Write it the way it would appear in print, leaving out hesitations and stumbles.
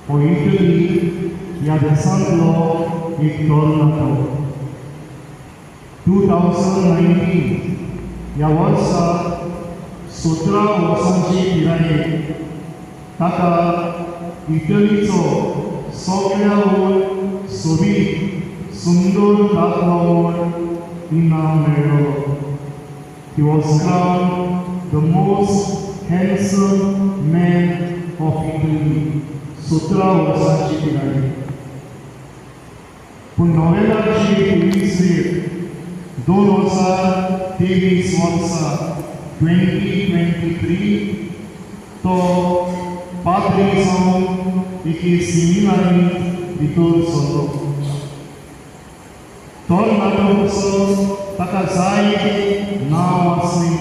O Italy या देशांतलो एक tornato. 2019 या वर्सा 17 वर्सांची पिरायेक ताका इटलीचो सगळ्याहून सोबीत सुंदर दाखलो इनाम मेळ्ळो. He was crowned the most handsome man of Italy. 17 वर्सांची पिरायेक. पूण नोव्हेंबराची 23 डेट 2023 वर्सा 2023 तो पाद्री जावन एके सेमिनारी भितर सरलो. तो नाटक ताका जायते नांव आसलें